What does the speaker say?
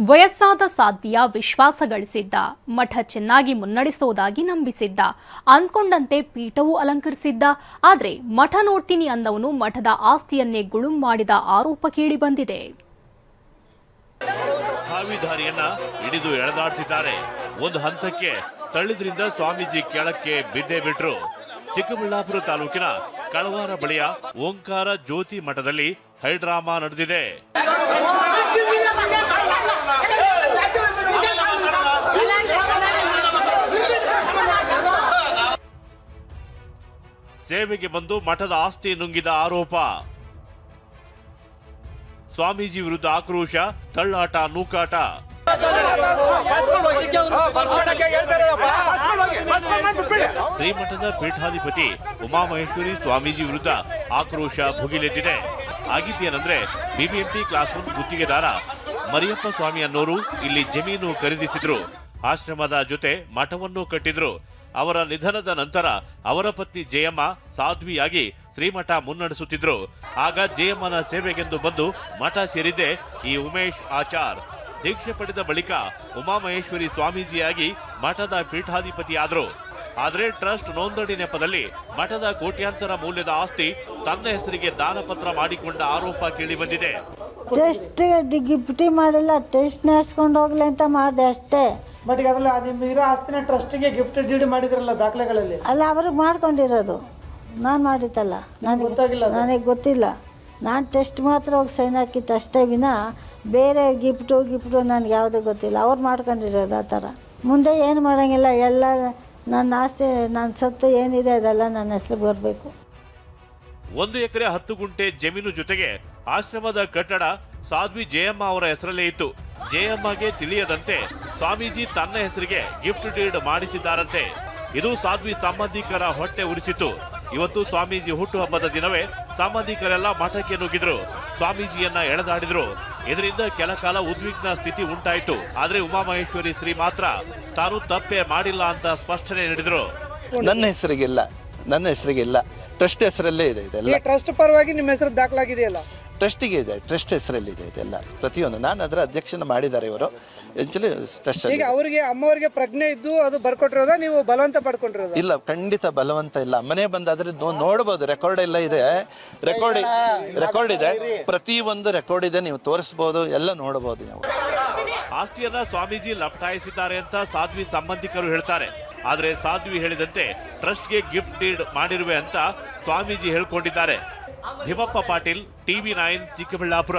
ವಯಸ್ಸಾದ ಸಾಧ್ವಿಯ ವಿಶ್ವಾಸ ಗಳಿಸಿದ್ದ, ಮಠ ಚೆನ್ನಾಗಿ ಮುನ್ನಡೆಸೋದಾಗಿ ನಂಬಿಸಿದ್ದ, ಅಂದ್ಕೊಂಡಂತೆ ಪೀಠವೂ ಅಲಂಕರಿಸಿದ್ದ. ಆದ್ರೆ ಮಠ ನೋಡ್ತೀನಿ ಅಂದವನು ಮಠದ ಆಸ್ತಿಯನ್ನೇ ಗುಳುಂ ಮಾಡಿದ ಆರೋಪ ಕೇಳಿ ಬಂದಿದೆ. ಹಾವಿಧಾರಿಯನ್ನ ಹಿಡಿದು ಎಳೆದಾಡ್ತಿದ್ದಾರೆ. ಒಂದು ಹಂತಕ್ಕೆ ತಳ್ಳಿದ್ರಿಂದ ಸ್ವಾಮೀಜಿ ಕೆಳಕ್ಕೆ ಬಿದ್ದೇ ಬಿಟ್ರು. ಚಿಕ್ಕಬಳ್ಳಾಪುರ ತಾಲೂಕಿನ ಕಳವಾರ ಬಳಿಯ ಓಂಕಾರ ಜ್ಯೋತಿ ಮಠದಲ್ಲಿ ಹೈಡ್ರಾಮಾ ನಡೆದಿದೆ. ಸೇವೆಗೆ ಬಂದು ಮಠದ ಆಸ್ತಿ ನುಂಗಿದ ಆರೋಪ. ಸ್ವಾಮೀಜಿ ವಿರುದ್ಧ ಆಕ್ರೋಶ, ತಳ್ಳಾಟ, ನೂಕಾಟ. ಶ್ರೀಮಠದ ಪೀಠಾಧಿಪತಿ ಉಮಾಮಹೇಶ್ವರಿ ಸ್ವಾಮೀಜಿ ವಿರುದ್ಧ ಆಕ್ರೋಶ ಭುಗಿಲೆದ್ದಿದೆ. ಆಗಿದ್ದೇನೆಂದ್ರೆ ಬಿಬಿಎಂಪಿ ಕ್ಲಾಸ್ ರೂಮ್ ಗುತ್ತಿಗೆದಾರ ಮರಿಯಪ್ಪ ಸ್ವಾಮಿ ಅನ್ನೋರು ಇಲ್ಲಿ ಜಮೀನು ಖರೀದಿಸಿದ್ರು. ಆಶ್ರಮದ ಜೊತೆ ಮಠವನ್ನು ಕಟ್ಟಿದ್ರು. ಅವರ ನಿಧನದ ನಂತರ ಅವರ ಪತ್ನಿ ಜಯಮ್ಮ ಸಾಧ್ವಿಯಾಗಿ ಶ್ರೀಮಠ ಮುನ್ನಡೆಸುತ್ತಿದ್ರು. ಆಗ ಜಯಮ್ಮನ ಸೇವೆಗೆಂದು ಬಂದು ಮಠ ಸೇರಿದ್ದೆ ಈ ಉಮೇಶ್ ಆಚಾರ್. ದೀಕ್ಷೆ ಪಡೆದ ಬಳಿಕ ಉಮಾಮಹೇಶ್ವರಿ ಸ್ವಾಮೀಜಿಯಾಗಿ ಮಠದ ಪೀಠಾಧಿಪತಿಯಾದರು. ಆದರೆ ಟ್ರಸ್ಟ್ ನೋಂದಣಿ ನೆಪದಲ್ಲಿ ಮಠದ ಕೋಟ್ಯಾಂತರ ಮೌಲ್ಯದ ಆಸ್ತಿ ತನ್ನ ಹೆಸರಿಗೆ ದಾನಪತ್ರ ಮಾಡಿಕೊಂಡ ಆರೋಪ ಕೇಳಿಬಂದಿದೆ. ಟೆಸ್ಟ್ ಗಿಫ್ಟಿ ಮಾಡಿಲ್ಲ, ಟೆಸ್ಟ್ ನಡೆಸ್ಕೊಂಡು ಹೋಗ್ಲಿ ಅಂತ ಮಾಡಿದೆ ಅಷ್ಟೇ. ಬಟ್ ಅದಲ್ಲ ನಿಮ್ಮ ಇರೋ ಆಸ್ತಿನ ಟ್ರಸ್ಟಿಗೆ ಗಿಫ್ಟ್ ಡೀಡ್ ಮಾಡಿದ್ರಲ್ಲ ದಾಖಲೆಗಳಲ್ಲಿ. ಅಲ್ಲ, ಅವ್ರಿಗೆ ಮಾಡ್ಕೊಂಡಿರೋದು, ನಾನು ಮಾಡಿದ್ದಲ್ಲ, ನನಗೆ ಗೊತ್ತಿಲ್ಲ. ನಾನು ಟೆಸ್ಟ್ ಮಾತ್ರ ಹೋಗಿ ಸೈನ್ ಹಾಕಿತ್ತು ಅಷ್ಟೇ ವಿನ ಬೇರೆ ಗಿಫ್ಟು ನನಗೆ ಯಾವುದೂ ಗೊತ್ತಿಲ್ಲ. ಅವ್ರು ಮಾಡ್ಕೊಂಡಿರೋದು ಆ ಥರ. ಮುಂದೆ ಏನು ಮಾಡೋಂಗಿಲ್ಲ, ಎಲ್ಲ ನನ್ನ ಆಸ್ತಿ, ನನ್ನ ಸತ್ತು ಏನಿದೆ ಅದೆಲ್ಲ ನನ್ನ ಹೆಸರಿಗೆ ಬರಬೇಕು. 1 ಎಕರೆ 10 ಗುಂಟೆ ಜಮೀನು ಜೊತೆಗೆ ಆಶ್ರಮದ ಕಟ್ಟಡ ಸಾಧ್ವಿ ಜಯಮ್ಮ ಅವರ ಹೆಸರಲ್ಲೇ ಇತ್ತು. ಜಯಮ್ಮಗೆ ತಿಳಿಯದಂತೆ ಸ್ವಾಮೀಜಿ ತನ್ನ ಹೆಸರಿಗೆ ಗಿಫ್ಟ್ ಡೀಡ್ ಮಾಡಿಸಿದ್ದಾರಂತೆ. ಇದು ಸಾಧ್ವಿ ಸಂಬಂಧಿಕರ ಹೊಟ್ಟೆ ಉರಿಸಿತು. ಇವತ್ತು ಸ್ವಾಮೀಜಿ ಹುಟ್ಟುಹಬ್ಬದ ದಿನವೇ ಸಂಬಂಧಿಕರೆಲ್ಲ ಮಠಕ್ಕೆ ನುಗ್ಗಿದ್ರು. ಸ್ವಾಮೀಜಿಯನ್ನ ಎಳೆದಾಡಿದ್ರು. ಇದರಿಂದ ಕೆಲ ಕಾಲ ಉದ್ವಿಗ್ನ ಸ್ಥಿತಿ ಉಂಟಾಯಿತು. ಆದ್ರೆ ಉಮಾಮಹೇಶ್ವರಿ ಶ್ರೀ ಮಾತ್ರ ತಾನು ತಪ್ಪೇ ಮಾಡಿಲ್ಲ ಅಂತ ಸ್ಪಷ್ಟನೆ ನೀಡಿದ್ರು. ನನ್ನ ಹೆಸರಿಗಿಲ್ಲ, ಟ್ರಸ್ಟ್ ಹೆಸರಲ್ಲೇ ಇದೆ ಇದೆಲ್ಲ. ಟ್ರಸ್ಟ್ ಪರವಾಗಿ ನಿಮ್ಮ ಹೆಸರು ದಾಖಲಾಗಿದೆಯಲ್ಲ? ಟ್ರಸ್ಟಿಗೆ ಇದೆ, ಟ್ರಸ್ಟ್ ಹೆಸರಲ್ಲಿ ಇದೆ ಇದೆಲ್ಲ ಪ್ರತಿಯೊಂದು. ನಾನು ಅದರ ಅಧ್ಯಕ್ಷನ ಮಾಡಿದ್ದಾರೆ ಇವರು. ಆಕ್ಚುಲಿ ಟ್ರಸ್ಟ್ ಈಗ ಅವರಿಗೆ ಅಮ್ಮವರಿಗೆ ಪ್ರಜ್ಞೆ ಇದ್ದು ಅದು ಬರ್ಕೊಟ್ಟಿರೋದ, ನೀವು ಬಲವಂತ ಪಡ್ಕೊಂಡಿರೋದ? ಇಲ್ಲ, ಖಂಡಿತ ಬಲವಂತ ಇಲ್ಲ. ಮನೆ ಬಂದಾದ್ರೆ ನೋಡ್ಬೋದು, ರೆಕಾರ್ಡ್ ಎಲ್ಲ ಇದೆ, ರೆಕಾರ್ಡ್ ಇದೆ, ಪ್ರತಿಯೊಂದು ರೆಕಾರ್ಡ್ ಇದೆ, ನೀವು ತೋರಿಸ್ಬೋದು, ಎಲ್ಲ ನೋಡಬಹುದು ನೀವು. ಆಸ್ತಿಯನ್ನ ಸ್ವಾಮೀಜಿ ಲಪಟಾಯಿಸಿದ್ದಾರೆ ಅಂತ ಸಾಧ್ವಿ ಸಂಬಂಧಿಕರು ಹೇಳ್ತಾರೆ. ಆದ್ರೆ ಸಾಧ್ವಿ ಹೇಳಿದಂತೆ ಟ್ರಸ್ಟ್ಗೆ ಗಿಫ್ಟ್ ಡೀಡ್ ಮಾಡಿರುವೆ ಅಂತ ಸ್ವಾಮೀಜಿ ಹೇಳ್ಕೊಂಡಿದ್ದಾರೆ. ಭೀಮಪ್ಪ ಪಾಟೀಲ್, TV9 ಚಿಕ್ಕಬಳ್ಳಾಪುರ.